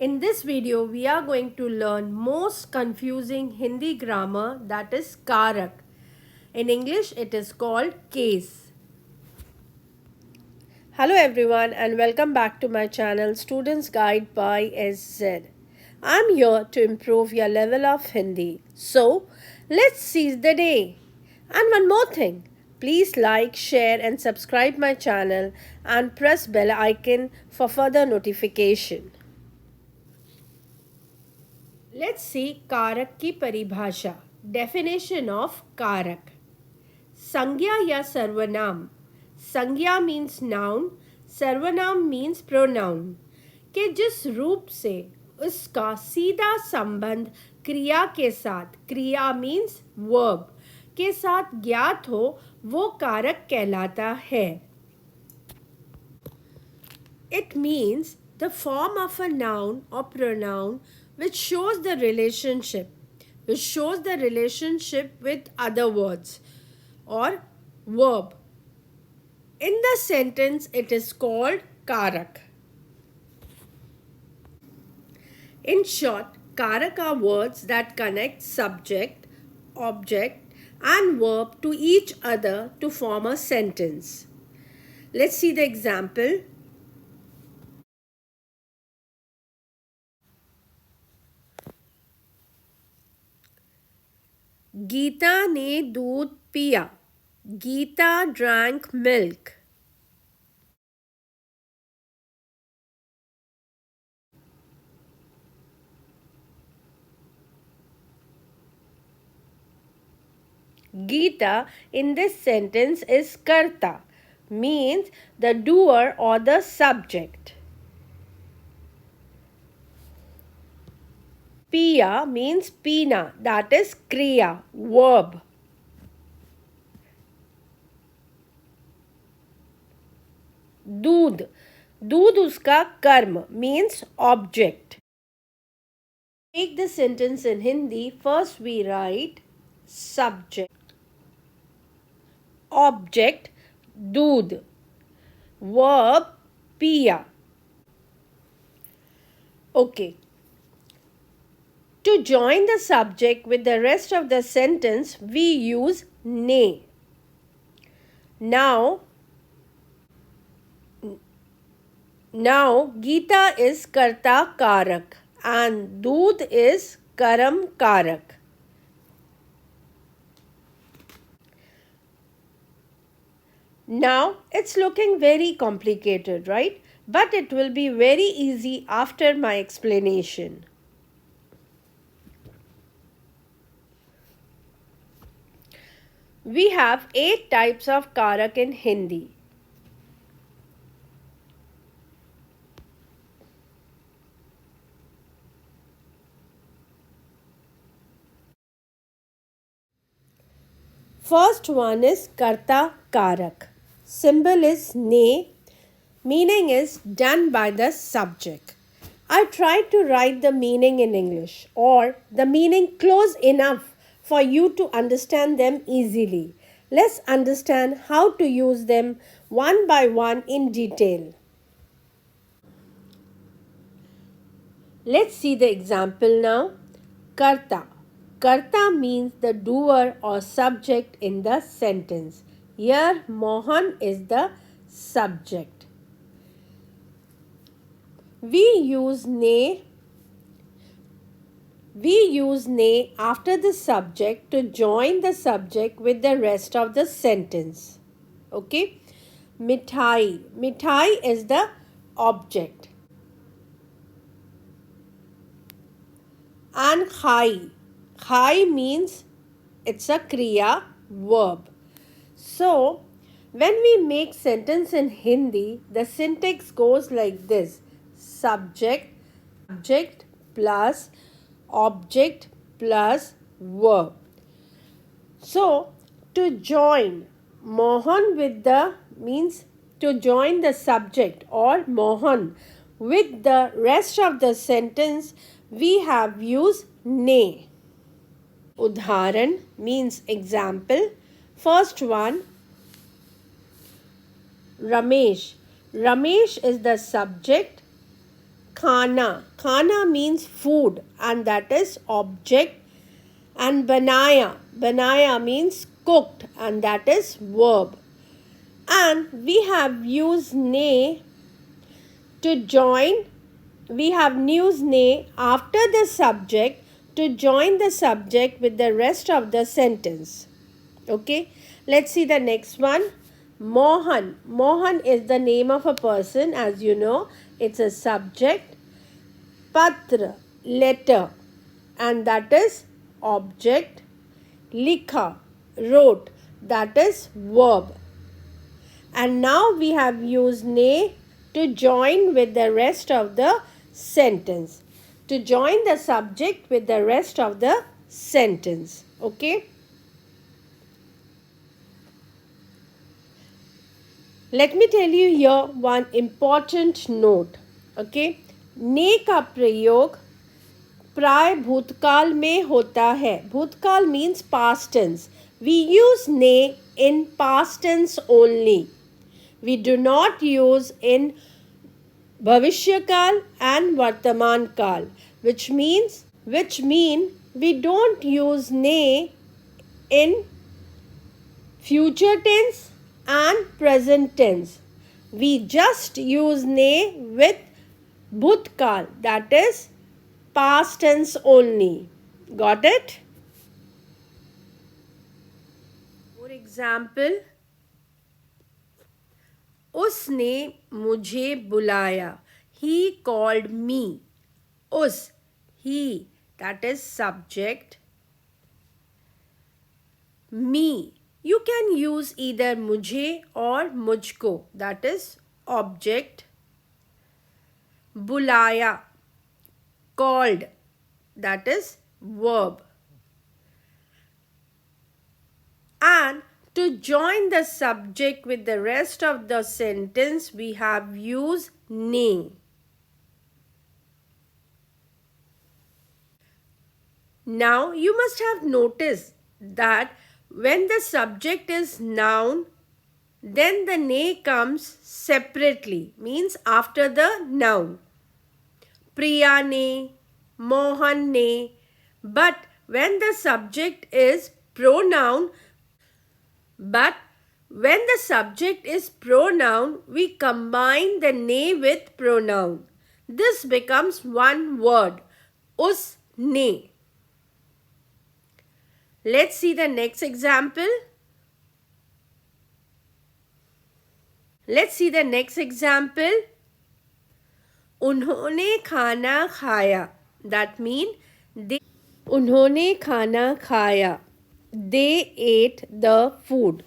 In this video, we are going to learn most confusing Hindi grammar, that is karak. In English, it is called case. Hello everyone and welcome back to my channel Students Guide by SZ. I'm here to improve your level of Hindi. So, let's seize the day. And one more thing. Please like, share and subscribe my channel and press bell icon for further notification. Let's see कारक की परिभाषा. Definition of कारक. संज्ञा या सर्वनाम. संज्ञा means noun, सर्वनाम means pronoun के जिस रूप से उसका सीधा संबंध क्रिया के साथ, क्रिया means verb के साथ ज्ञात हो, वो कारक कहलाता है. It means the form of a noun or pronoun which shows the relationship with other words or verb. In the sentence, it is called karak. In short, karak are words that connect subject, object and verb to each other to form a sentence. Let's see the example. Gita ने दूध पिया. Gita drank milk. Gita in this sentence is karta, means the doer or the subject. Piya means pina, that is kriya, verb. दूध, दूध उसका कर्म means object. Take the sentence in Hindi. First we write subject, object दूध, verb piya. Okay. To join the subject with the rest of the sentence, we use ne. Now Gita is karta-karak and doodh is karm-karak. Now it's looking very complicated, right? But it will be very easy after my explanation. We have 8 types of karak in Hindi. First one is karta-karak. Symbol is ne. Meaning is done by the subject. I tried to write the meaning in English or the meaning close enough for you to understand them easily. Let's understand how to use them one by one in detail. Let's see the example now. Karta. Karta means the doer or subject in the sentence. Here Mohan is the subject. We use ne after the subject to join the subject with the rest of the sentence. Okay? Mithai. Mithai is the object. And khai. Khai means it's a kriya verb. So, when we make sentence in Hindi, the syntax goes like this. Subject plus object plus verb. So, to join Mohan with the means to join the subject or Mohan with the rest of the sentence, we have used ne. Udharan means example. First one, Ramesh. Ramesh is the subject. khana. Khana means food and that is object. And banaya. Banaya means cooked and that is verb. And we have used ne to join. We have used ne after the subject to join the subject with the rest of the sentence. Okay, let's see the next one. Mohan. Mohan is the name of a person, as you know. It's a subject. Patra, letter, and that is object. Likha, wrote, that is verb. And now we have used ne to join with the rest of the sentence. To join the subject with the rest of the sentence. Okay. Let me tell you here one important note. Okay. ने का प्रयोग प्राय भूतकाल में होता है. भूतकाल means past tense. We use ne in past tense only. We do not use in bhavishyakal and vartaman kal, which mean we don't use ne in future tense and present tense. We just use ne with bhutkal, that is past tense only. Got it? For example, उसने मुझे बुलाया. He called me. उस, he, that is subject. Me, you can use either मुझे or मुझको, that is object. बुलाया, called, that is verb. And to join the subject with the rest of the sentence, we have used ne. Now, you must have noticed that when the subject is noun, then the ne comes separately, means after the noun. Priya ne, Mohan ne. But when the subject is pronoun, we combine the ne with pronoun. This becomes one word, usne. Let's see the next example. उन्होंने खाना खाया. That means उन्होंने खाना खाया. They ate the food.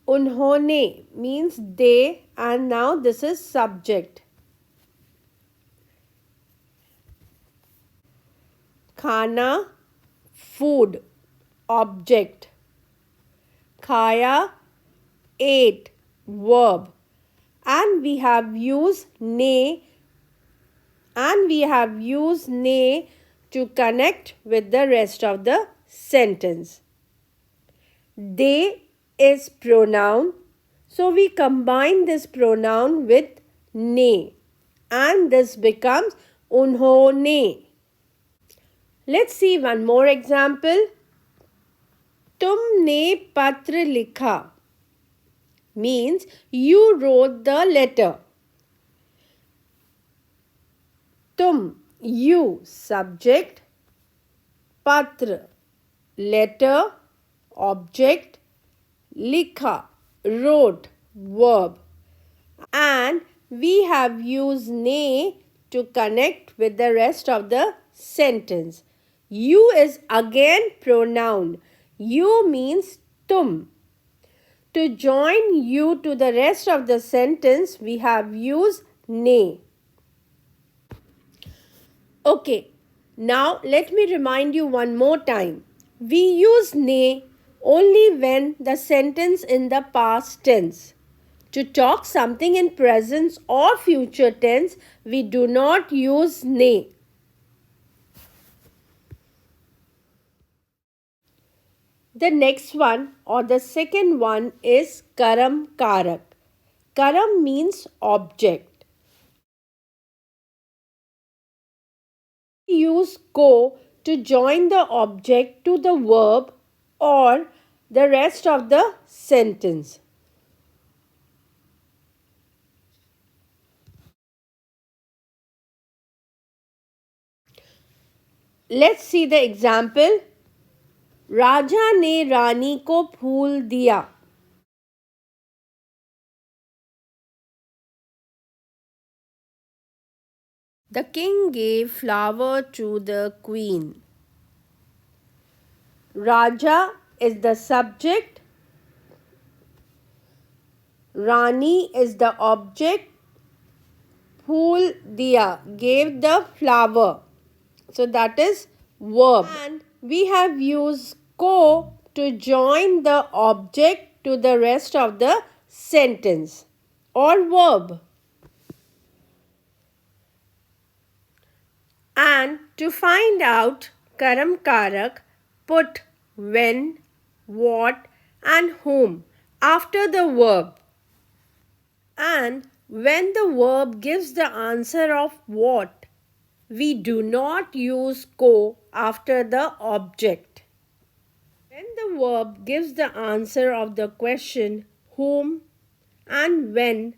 Unhone means they, and now this is subject. Khana, food, object. Khaya, ate, verb. And we have used ne to connect with the rest of the sentence. They is pronoun, so we combine this pronoun with ne and this becomes unhone. Let's see one more example. तुमने पत्र लिखा means you wrote the letter. तुम, you, subject. पत्र, letter, object. Likha, wrote, verb. And we have used ne to connect with the rest of the sentence. You is again pronoun. You means tum. To join you to the rest of the sentence, we have used ne. Okay, now let me remind you one more time. We use ne only when the sentence in the past tense. To talk something in present or future tense, we do not use ne. The next one or the second one is karm-karak. Karam means object. Use ko to join the object to the verb or the rest of the sentence. Let's see the example. राजा ने रानी को फूल दिया. The king gave flower to the queen. Raja is the subject. Rani is the object. Phool diya, gave the flower. So that is verb. And we have used ko to join the object to the rest of the sentence or verb. And to find out karm-karak, put when, what and whom after the verb. And when the verb gives the answer of what, we do not use ko after the object. When the verb gives the answer of the question whom and when,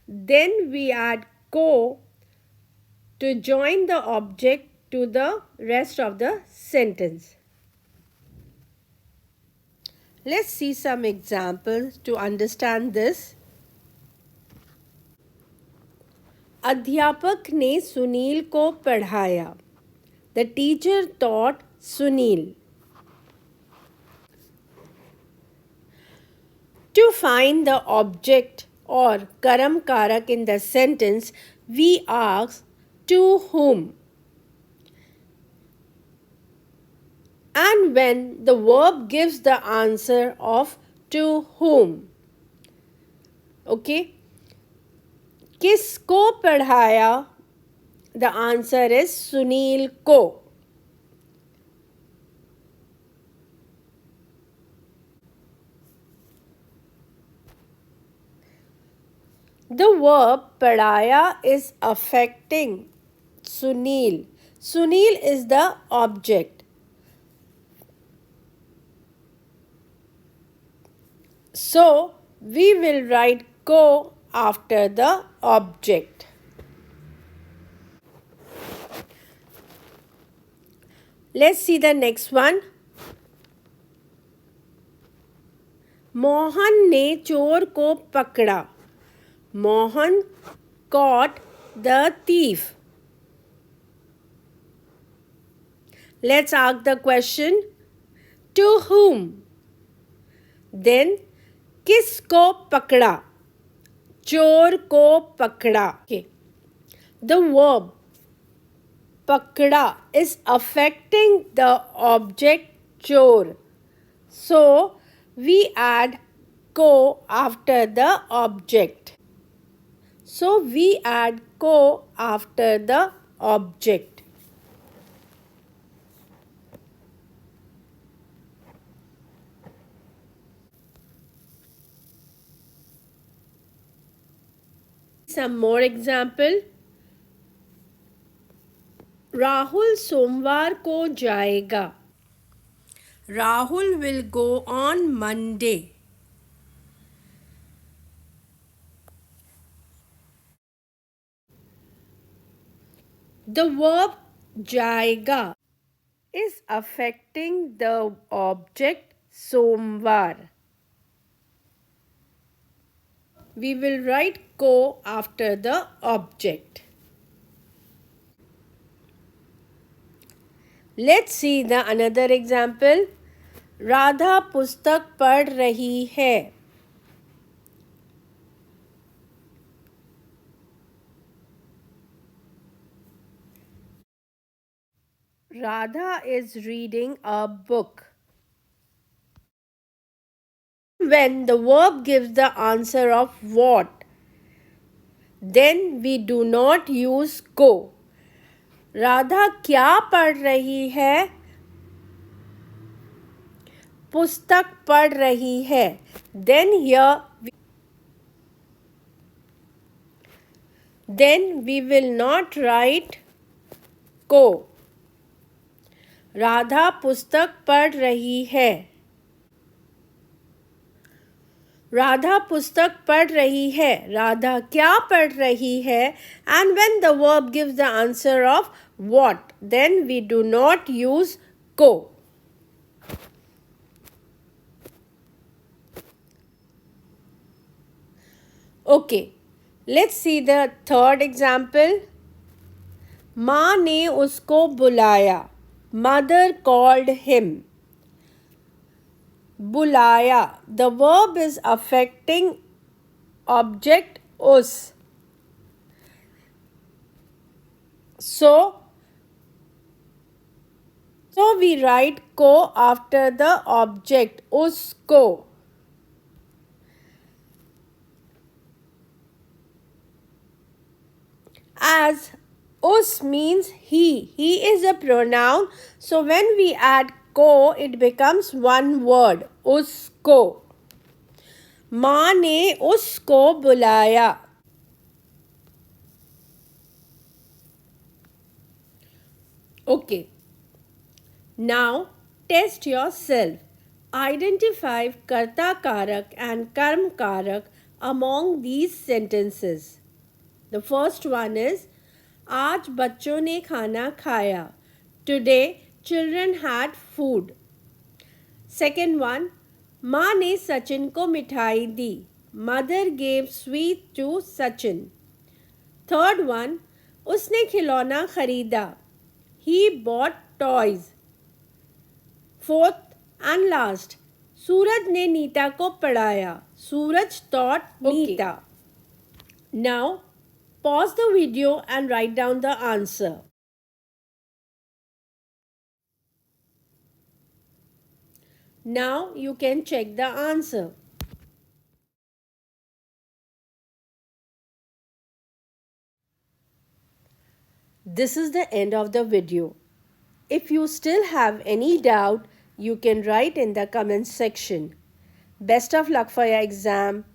then we add ko to join the object to the rest of the sentence. Let's see some examples to understand this. अध्यापक ने सुनील को पढ़ाया. The teacher taught Sunil. To find the object or karm-karak in the sentence, we ask to whom. And when the verb gives the answer of to whom. Okay. किसको पढ़ाया? The answer is Sunil को. The verb पढ़ाया is affecting Sunil. Sunil is the object. So we will write ko after the object. Let's see the next one. Mohan ने चोर को पकड़ा. Mohan caught the thief. Let's ask the question to whom? Then किसको पकड़ा? चोर को पकड़ा. Okay. The verb pakda is affecting the object chor. So we add ko after the object. So we add ko after the object. Some more example. Rahul सोमवार को जाएगा. Rahul will go on Monday. The verb जाएगा is affecting the object सोमवार. We will write को after the object. Let's see the another example. Radha पुस्तक पढ़ रही है. Radha is reading a book. When the verb gives the answer of what, then we do not use को. राधा क्या पढ़ रही है? पुस्तक पढ़ रही है. Then we will not write को. राधा पुस्तक पढ़ रही है. राधा पुस्तक पढ़ रही है. राधा क्या पढ़ रही है? And when the verb gives the answer of what, then we do not use को. Okay, let's see the third example. माँ ने उसको बुलाया. Mother called him. बुलाया. The verb is affecting object us. So we write को after the object उसको. As us means he. He is a pronoun. So when we add को, it becomes one word. उसको. माँ ने उसको बुलाया. Okay. Now test yourself. Identify karta-karak and karm-karak among these sentences. The first one is आज बच्चों ने खाना खाया. Today children had food. Second one, माँ ने सचिन को मिठाई दी. Mother gave sweet to Sachin. Third one, उसने खिलौना खरीदा. He bought toys. Fourth and last, सूरज ने नीता को पढ़ाया. सूरज taught Neeta. Now pause the video and write down the answer. Now you can check the answer. This is the end of the video. If you still have any doubt, you can write in the comments section. Best of luck for your exam.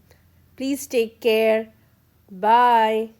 Please take care. Bye.